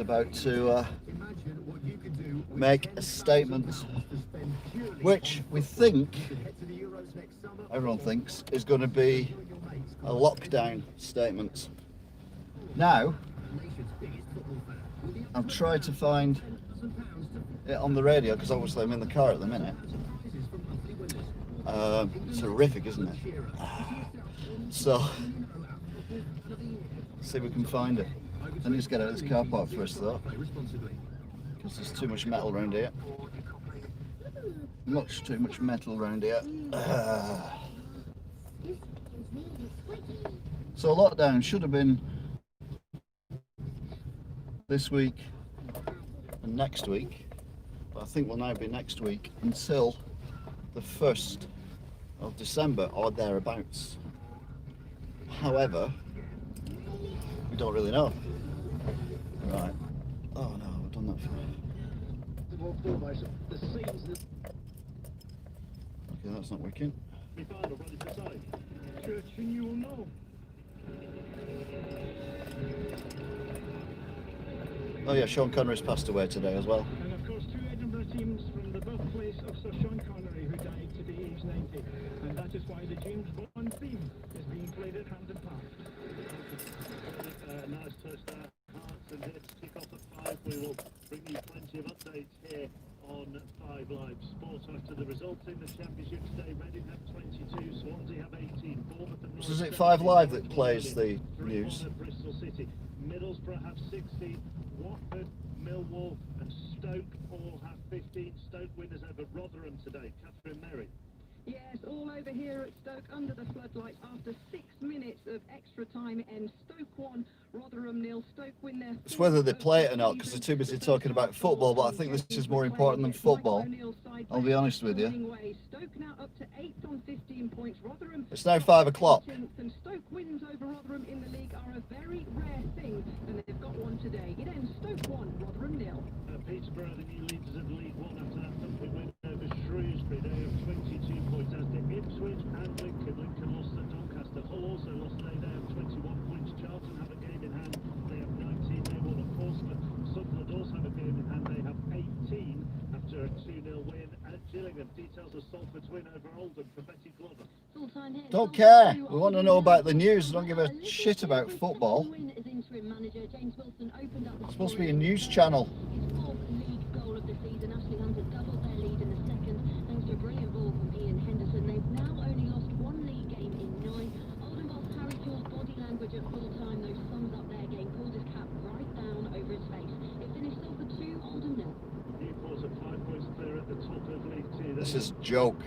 about to make a statement which we think, everyone thinks, is going to be a lockdown statement. Now, I've tried to find it on the radio because obviously I'm in the car at the minute. It's horrific, isn't it? So, see if we can find it. I need to get out of this car park first though, because there's too much metal around here. Much too much metal around here. So lockdown should have been this week and next week, but I think will now be next week until the 1st of December or thereabouts. However, we don't really know. Right. Oh no, I've done that for me. Okay, that's not working. Oh yeah, Sean Connery's passed away today as well. And of course, 2 Edinburgh teams from the birthplace of Sir Sean Connery, who died today, aged 90. And that is why the James Bond theme is being played at Hampden Park. Nice touch there, Hearts, and here to kick off at 5. We will bring you plenty of updates here on 5 Live Sport after the results in the Championship today. Reading have 22, Swansea have 18, Bournemouth and So is it 5 Live that plays the news? Bristol City, Middlesbrough have 16, Watford, Millwall and Stoke all have 15. Stoke winners over Rotherham today. Catherine Merry. Yes, all over here at Stoke under the floodlights after 6 minutes of extra time ends. Stoke 1, Rotherham 0. Stoke win their... It's whether they play it or not because they're too busy talking about football, but I think this is more important than football. I'll be honest with you. Stoke now up to 8th on 15 points. Rotherham... It's now 5 o'clock. And Stoke wins over Rotherham in the league are a very rare thing, and they've got one today. It ends Stoke 1, Rotherham 0. Peterborough, the new leaders of League One after that thumping win over Shrewsbury. They have 22 points, as did Ipswich and Lincoln. Lincoln lost to Doncaster. Hull also lost today. They have 21 points. Charlton have a game in hand. They have 19. They won at Portsmouth. Sunderland also have a game in hand. They have 18 after a 2-0 win at Gillingham. Details of Salford's win over Oldham for Betty Glover. Don't care. We want to know about the news. Don't give a shit about football. It's supposed to be a news channel. This is a joke.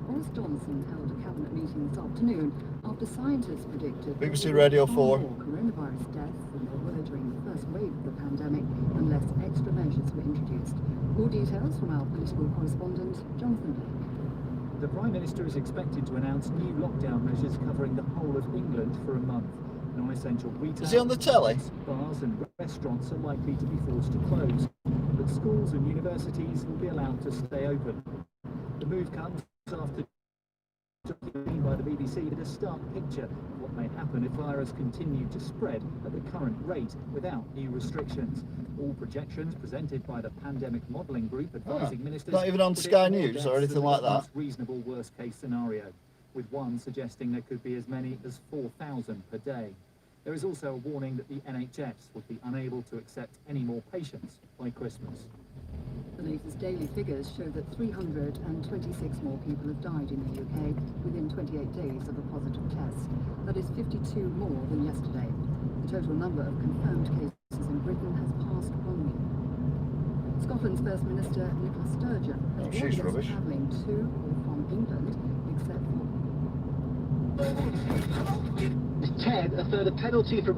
Boris Johnson held a cabinet meeting this afternoon after scientists predicted BBC Radio 4. more coronavirus deaths than there were during the first wave of the pandemic unless extra measures were introduced. More details from our political correspondent, Jonathan Blake. The Prime Minister is expected to announce new lockdown measures covering the whole of England for a month. Non-essential retail, Is he on the telly? bars and restaurants are likely to be forced to close, but schools and universities will be allowed to stay open. The move comes after documented by the BBC with a stark picture of what may happen if virus continued to spread at the current rate without new restrictions. All projections presented by the pandemic modelling group advising ministers... Not even on Sky News or anything like that? ...reasonable worst-case scenario, with one suggesting there could be as many as 4,000 per day. There is also a warning that the NHS would be unable to accept any more patients by Christmas. The latest daily figures show that 326 more people have died in the UK within 28 days of a positive test. That is 52 more than yesterday. The total number of confirmed cases in Britain has passed 1 million. Scotland's First Minister Nicola Sturgeon has she's warned rubbish. against travelling to or from England except for... Ted, a further penalty from...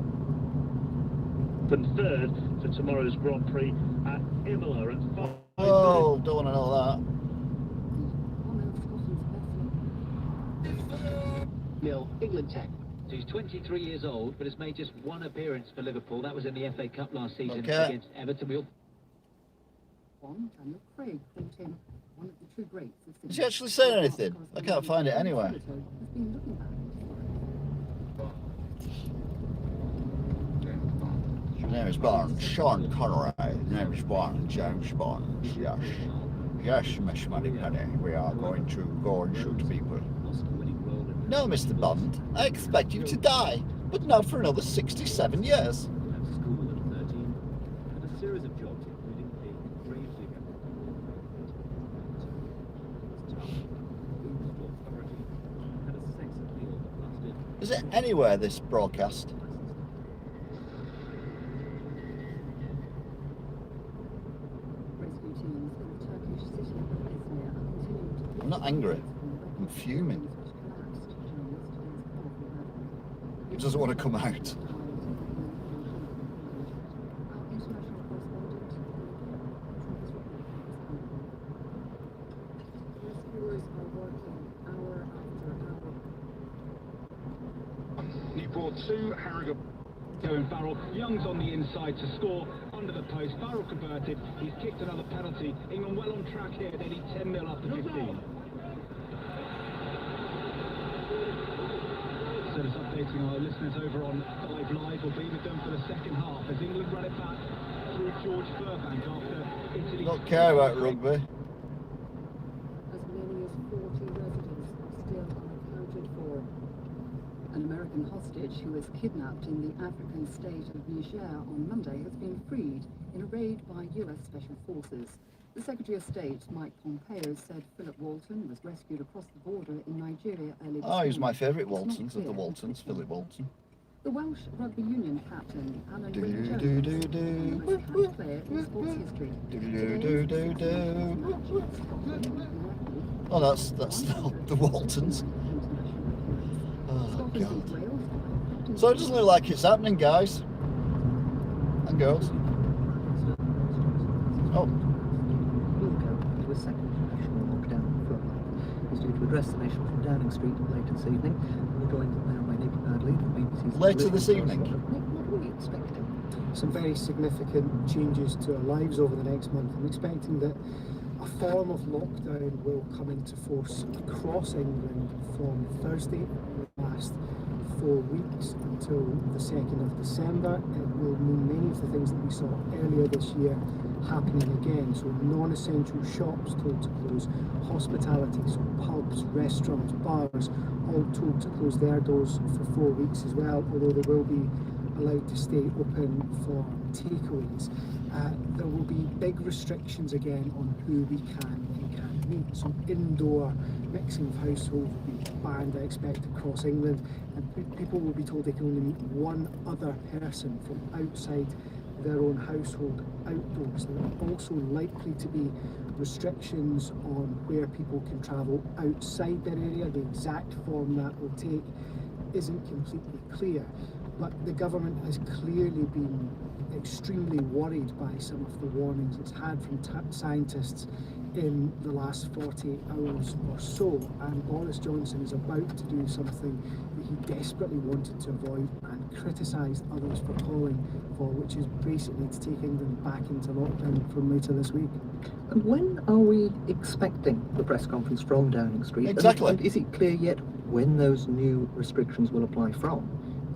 And third for tomorrow's Grand Prix at Imola at 5. Oh, don't want to know that. Nil, England 10. He's 23 years old, but has made just one appearance for Liverpool. That was in the FA Cup last season Okay. against Everton. Daniel Craig called him one of the true greats of Is he actually saying anything? I can't find it anywhere. Has been looking back. His name is Barnes, Sean Connery. His name is Barnes, James Barnes, yes. Yes, Miss Moneypenny, we are going to go and shoot people. No, Mr. Bond, I expect you to die, but not for another 67 years. School at 13, and a series of jobs including a grave digger. Authority had a sex appeal that lasted. Is it anywhere, this broadcast? Rescue teams in the Turkish city of Izmir are continuing to I'm not angry. I'm fuming. He doesn't want to come out. Our international correspondent, rescuers are working hour after hour. Newport 2, Harrogate going Farrell. Young's on the inside to score under the post. Farrell converted. He's kicked another penalty. England well on track here. They need 10-0 after 15. So just updating our listeners over on 5 Live. We'll be with them for the second half as England run it back through George Furbank after Italy. Don't care about rugby. As many as 40 residents are still unaccounted for. An American hostage who was kidnapped in the African state of Niger on Monday has been freed in a raid by US Special Forces. The Secretary of State, Mike Pompeo, said Philip Walton was rescued across the border in Nigeria early this Oh, he's my morning. favourite It's not Waltons of the clear Waltons, if Philip Walton. The Welsh rugby union captain, Alan Do, Wynne do, Jones, do, the do. most capped player in sports history. Do, Today, do, do, do. Oh, that's not the Waltons. Oh, God. So it doesn't look like it's happening, guys. And girls. Oh. Will go into a second national lockdown for a month. He's due to address the nation from Downing Street later this evening. We're joined now by Nick Bradley, the BBC's... Later this evening? Nick, what are we expecting? Some very significant changes to our lives over the next month. I'm expecting that a form of lockdown will come into force across England from Thursday. It will last 4 weeks until the 2nd of December. It will mean many of the things that we saw earlier this year happening again. So non-essential shops told to close, hospitality, so pubs, restaurants, bars, all told to close their doors for 4 weeks as well, although they will be allowed to stay open for takeaways. There will be big restrictions again on who we can and can't meet. So indoor mixing of households will be banned, I expect, across England, and people will be told they can only meet one other person from outside their own household outdoors. There are also likely to be restrictions on where people can travel outside their area. The exact form that will take isn't completely clear, but the government has clearly been extremely worried by some of the warnings it's had from scientists in the last 48 hours or so, and Boris Johnson is about to do something that he desperately wanted to avoid and criticised others for calling for, which is basically to take England back into lockdown from later this week. And when are we expecting the press conference from Downing Street? Exactly. And is it clear yet when those new restrictions will apply from?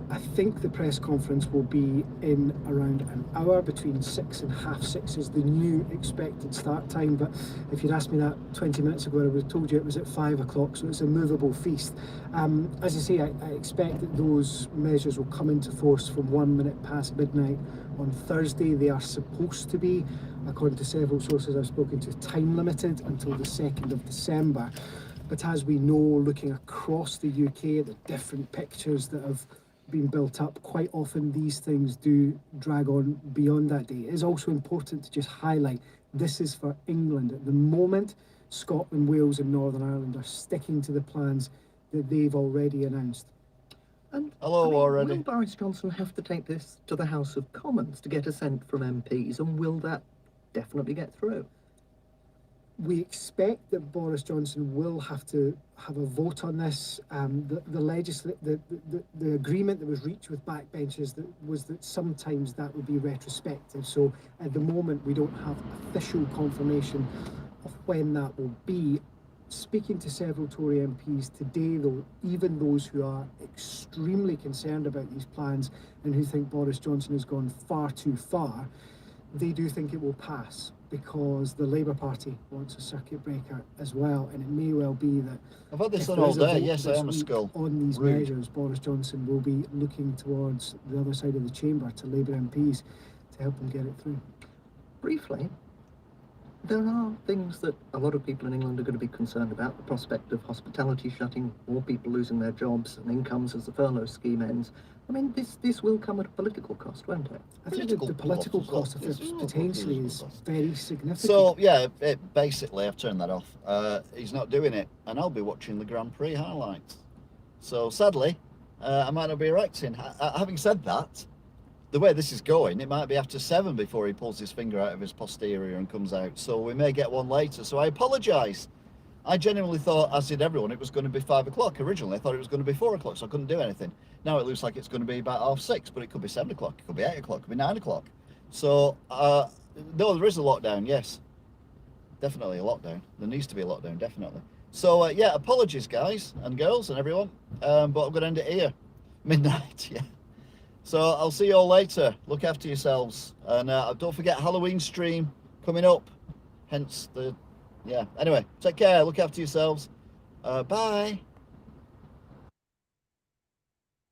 I think the press conference will be in around an hour, between 6 and half 6 is the new expected start time, but if you'd asked me that 20 minutes ago I would have told you it was at 5 o'clock, so it's a movable feast. As I say, I expect that those measures will come into force from 1 minute past midnight on Thursday. They are supposed to be, according to several sources I've spoken to, time limited until the 2nd of December. But as we know, looking across the UK, the different pictures that have been built up, quite often these things do drag on beyond that day. It is also important to just highlight this is for England. At the moment, Scotland, Wales and Northern Ireland are sticking to the plans that they've already announced. And Hello, already. will Boris Johnson have to take this to the House of Commons to get assent from MPs, and will that definitely get through? We expect that Boris Johnson will have to have a vote on this. The agreement that was reached with backbenchers was that sometimes that would be retrospective. So at the moment we don't have official confirmation of when that will be. Speaking to several Tory MPs today, though, even those who are extremely concerned about these plans and who think Boris Johnson has gone far too far, they do think it will pass because the Labour Party wants a circuit breaker as well, and it may well be that I've had this if on there all is a day. vote Yes, I this am a week skull. on these Rude. measures, Boris Johnson will be looking towards the other side of the chamber to Labour MPs to help them get it through. Briefly, there are things that a lot of people in England are going to be concerned about. The prospect of hospitality shutting, more people losing their jobs and incomes as the furlough scheme ends. I mean, this will come at a political cost, won't it? I think that the political cost of Yes, this it's potentially political is cost. very significant. So yeah, basically I've turned that off. He's not doing it, and I'll be watching the Grand Prix highlights. So sadly, I might not be erecting. Having said that, the way this is going, it might be after 7 before he pulls his finger out of his posterior and comes out. So we may get one later. So I apologise. I genuinely thought, as did everyone, it was going to be 5 o'clock originally. I thought it was going to be 4 o'clock, so I couldn't do anything. Now it looks like it's going to be about 6:30, but it could be 7 o'clock, it could be 8 o'clock, it could be 9 o'clock. So, no, there is a lockdown, yes. Definitely a lockdown. There needs to be a lockdown, definitely. So, yeah, apologies, guys and girls and everyone. But I'm going to end it here. Midnight, yeah. So I'll see you all later. Look after yourselves. And don't forget Halloween stream coming up. Hence the, yeah. Anyway, take care. Look after yourselves. Bye.